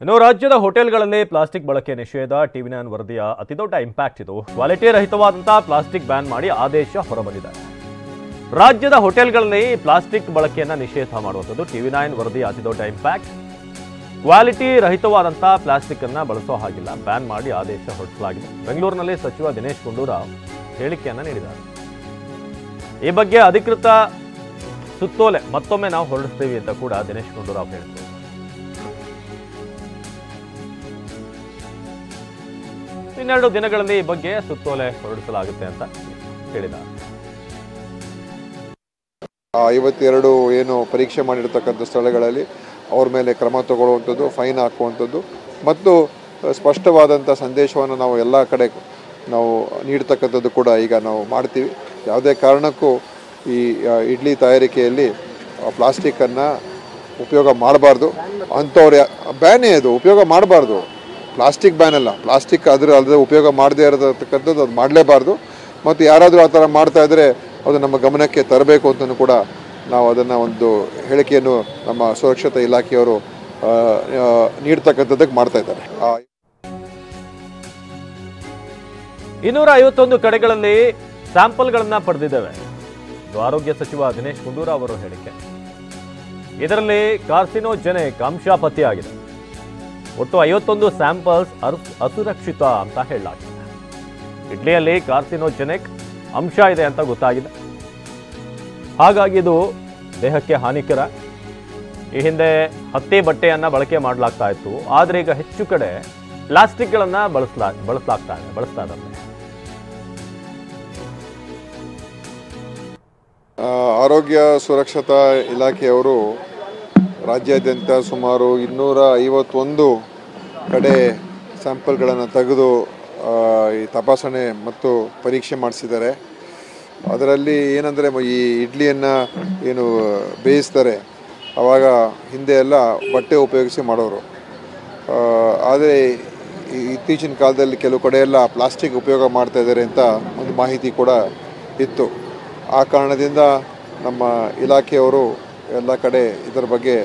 ಇನ್ನು ರಾಜ್ಯದ ಹೋಟೆಲ್ಗಳಲ್ಲಿ ಪ್ಲಾಸ್ಟಿಕ್ ಬಳಕೆ ನಿಷೇಧ ಟಿವಿ9 ವರದಿಯ ಅತಿದೊಡ್ಡ ಇಂಪ್ಯಾಕ್ಟ್ ಇದು. ಕ್ವಾಲಿಟಿ ರಹಿತವಾದಂತಹ ಪ್ಲಾಸ್ಟಿಕ್ ಬ್ಯಾನ್ ಮಾಡಿ ಆದೇಶ ಹೊರಬಂದಿದೆ. ರಾಜ್ಯದ ಹೋಟೆಲ್ಗಳಲ್ಲಿ ಪ್ಲಾಸ್ಟಿಕ್ ಬಳಕೆಯನ್ನು ನಿಷೇಧ ಮಾಡುವಂಥದ್ದು ಟಿವಿ9 ವರದಿಯ ಅತಿದೊಡ್ಡ ಇಂಪ್ಯಾಕ್ಟ್. ಕ್ವಾಲಿಟಿ ರಹಿತವಾದಂತಹ ಪ್ಲಾಸ್ಟಿಕ್ ಅನ್ನು ಬಳಸೋ ಹಾಗಿಲ್ಲ, ಬ್ಯಾನ್ ಮಾಡಿ ಆದೇಶ ಹೊರಡಿಸಲಾಗಿದೆ. ಬೆಂಗಳೂರಿನಲ್ಲಿ ಸಚಿವ ದಿನೇಶ್ ಗುಂಡೂರಾವ್ ಹೇಳಿಕೆಯನ್ನು ನೀಡಿದ್ದಾರೆ. ಈ ಬಗ್ಗೆ ಅಧಿಕೃತ ಸುತ್ತೋಲೆ ಮತ್ತೊಮ್ಮೆ ನಾವು ಹೊರಡಿಸ್ತೀವಿ ಅಂತ ಕೂಡ ದಿನೇಶ್ ಗುಂಡೂರಾವ್ ಹೇಳಿದರು. ಇನ್ನೆರಡು ದಿನಗಳಲ್ಲಿ ಈ ಬಗ್ಗೆ ಸುತ್ತೋಲೆ ಹೊರಡಿಸಲಾಗುತ್ತೆ ಅಂತ ಹೇಳಿದ್ದಾರೆ. 52 ಏನು ಪರೀಕ್ಷೆ ಮಾಡಿರ್ತಕ್ಕಂಥ ಸ್ಥಳಗಳಲ್ಲಿ ಅವ್ರ ಮೇಲೆ ಕ್ರಮ ತಗೊಳ್ಳುವಂಥದ್ದು, ಫೈನ್ ಹಾಕುವಂಥದ್ದು ಮತ್ತು ಸ್ಪಷ್ಟವಾದಂಥ ಸಂದೇಶವನ್ನು ನಾವು ಎಲ್ಲ ಕಡೆ ನಾವು ನೀಡ್ತಕ್ಕಂಥದ್ದು ಕೂಡ ಈಗ ನಾವು ಮಾಡ್ತೀವಿ. ಯಾವುದೇ ಕಾರಣಕ್ಕೂ ಈ ಇಡ್ಲಿ ತಯಾರಿಕೆಯಲ್ಲಿ ಪ್ಲಾಸ್ಟಿಕ್ಕನ್ನು ಉಪಯೋಗ ಮಾಡಬಾರ್ದು ಅಂಥವ್ರು ಬ್ಯಾನೇ ಅದು ಉಪಯೋಗ ಮಾಡಬಾರ್ದು. ಪ್ಲಾಸ್ಟಿಕ್ ಬ್ಯಾನ್ ಅಲ್ಲ, ಪ್ಲಾಸ್ಟಿಕ್ ಅದರ ಉಪಯೋಗ ಮಾಡದೇ ಇರತಕ್ಕಂಥದ್ದು ಅದು ಮಾಡಲೇಬಾರ್ದು. ಮತ್ತು ಯಾರಾದರೂ ಆ ಥರ ಮಾಡ್ತಾ ಇದ್ದರೆ ಅದು ನಮ್ಮ ಗಮನಕ್ಕೆ ತರಬೇಕು ಅಂತಲೂ ಕೂಡ ನಾವು ಅದನ್ನು ಒಂದು ಹೇಳಿಕೆಯನ್ನು ನಮ್ಮ ಸುರಕ್ಷತಾ ಇಲಾಖೆಯವರು ನೀಡ್ತಕ್ಕಂಥದ್ದಕ್ಕೆ ಮಾಡ್ತಾ ಇದ್ದಾರೆ. 251 ಕಡೆಗಳಲ್ಲಿ ಸ್ಯಾಂಪಲ್ಗಳನ್ನು ಪಡೆದಿದ್ದೇವೆ. ಇದು ಆರೋಗ್ಯ ಸಚಿವ ದಿನೇಶ್ ಗುಂಡೂರಾವ್ ಅವರ ಹೇಳಿಕೆ. ಇದರಲ್ಲಿ ಕಾರ್ಸಿನೋಜೆನಿಕ್ ಅಂಶ ಪತ್ತೆಯಾಗಿದೆ. ಒಟ್ಟು 51 ಸ್ಯಾಂಪಲ್ಸ್ ಅಸುರಕ್ಷಿತ ಅಂತ ಹೇಳಲಾಗಿದೆ. ಇಡ್ಲಿಯಲ್ಲಿ ಕಾರ್ಸಿನೋಜೆನಿಕ್ ಅಂಶ ಇದೆ ಅಂತ ಗೊತ್ತಾಗಿದೆ. ಹಾಗಾಗಿ ಇದು ದೇಹಕ್ಕೆ ಹಾನಿಕರ. ಈ ಹಿಂದೆ ಹತ್ತಿ ಬಟ್ಟೆಯನ್ನ ಬಳಕೆ ಮಾಡಲಾಗ್ತಾ ಇತ್ತು, ಆದರೆ ಈಗ ಹೆಚ್ಚು ಕಡೆ ಪ್ಲಾಸ್ಟಿಕ್ಗಳನ್ನ ಬಳಸ್ತಾ ಇದ್ದಾರೆ. ಆರೋಗ್ಯ ಸುರಕ್ಷತಾ ಇಲಾಖೆಯವರು ರಾಜ್ಯಾದ್ಯಂತ ಸುಮಾರು 251 ಕಡೆ ಸ್ಯಾಂಪಲ್ಗಳನ್ನು ತೆಗೆದು ಈ ತಪಾಸಣೆ ಮತ್ತು ಪರೀಕ್ಷೆ ಮಾಡಿಸಿದ್ದಾರೆ. ಅದರಲ್ಲಿ ಏನಂದರೆ ಈ ಇಡ್ಲಿಯನ್ನು ಏನು ಬೇಯಿಸ್ತಾರೆ ಆವಾಗ ಹಿಂದೆ ಎಲ್ಲ ಬಟ್ಟೆ ಉಪಯೋಗಿಸಿ ಮಾಡೋರು. ಆದರೆ ಇತ್ತೀಚಿನ ಕಾಲದಲ್ಲಿ ಕೆಲವು ಕಡೆ ಎಲ್ಲ ಪ್ಲಾಸ್ಟಿಕ್ ಉಪಯೋಗ ಮಾಡ್ತಾಯಿದ್ದಾರೆ ಅಂತ ಒಂದು ಮಾಹಿತಿ ಕೂಡ ಇತ್ತು. ಆ ಕಾರಣದಿಂದ ನಮ್ಮ ಇಲಾಖೆಯವರು ಎಲ್ಲ ಕಡೆ ಇದರ ಬಗ್ಗೆ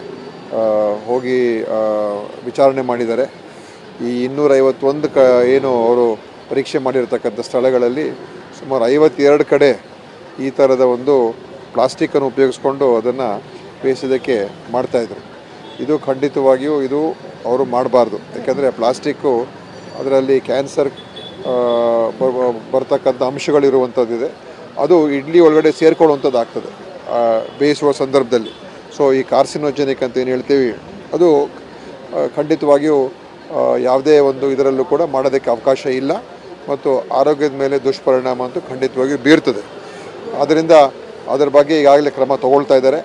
ಹೋಗಿ ವಿಚಾರಣೆ ಮಾಡಿದ್ದಾರೆ. ಈ 251 ಏನು ಅವರು ಪರೀಕ್ಷೆ ಮಾಡಿರ್ತಕ್ಕಂಥ ಸ್ಥಳಗಳಲ್ಲಿ ಸುಮಾರು 52 ಕಡೆ ಈ ಥರದ ಒಂದು ಪ್ಲಾಸ್ಟಿಕ್ಕನ್ನು ಉಪಯೋಗಿಸ್ಕೊಂಡು ಅದನ್ನು ಬೇಯಿಸೋದಕ್ಕೆ ಮಾಡ್ತಾಯಿದ್ರು. ಇದು ಖಂಡಿತವಾಗಿಯೂ ಇದು ಅವರು ಮಾಡಬಾರ್ದು. ಯಾಕೆಂದರೆ ಪ್ಲಾಸ್ಟಿಕ್ಕು ಅದರಲ್ಲಿ ಕ್ಯಾನ್ಸರ್ ಬರ್ತಕ್ಕಂಥ ಅಂಶಗಳಿರುವಂಥದ್ದಿದೆ. ಅದು ಇಡ್ಲಿ ಒಳಗಡೆ ಸೇರ್ಕೊಳ್ಳುವಂಥದ್ದು ಆಗ್ತದೆ ಬೇಯಿಸುವ ಸಂದರ್ಭದಲ್ಲಿ. ಸೊ ಈ ಕಾರ್ಸಿನೋಜೆನಿಕ್ ಅಂತ ಏನು ಹೇಳ್ತೀವಿ ಅದು ಖಂಡಿತವಾಗಿಯೂ ಯಾವುದೇ ಒಂದು ಇದರಲ್ಲೂ ಕೂಡ ಮಾಡೋದಕ್ಕೆ ಅವಕಾಶ ಇಲ್ಲ ಮತ್ತು ಆರೋಗ್ಯದ ಮೇಲೆ ದುಷ್ಪರಿಣಾಮ ಅಂತೂ ಖಂಡಿತವಾಗಿಯೂ ಬೀರ್ತದೆ. ಆದ್ದರಿಂದ ಅದರ ಬಗ್ಗೆ ಈಗಾಗಲೇ ಕ್ರಮ ತಗೊಳ್ತಾ ಇದ್ದಾರೆ.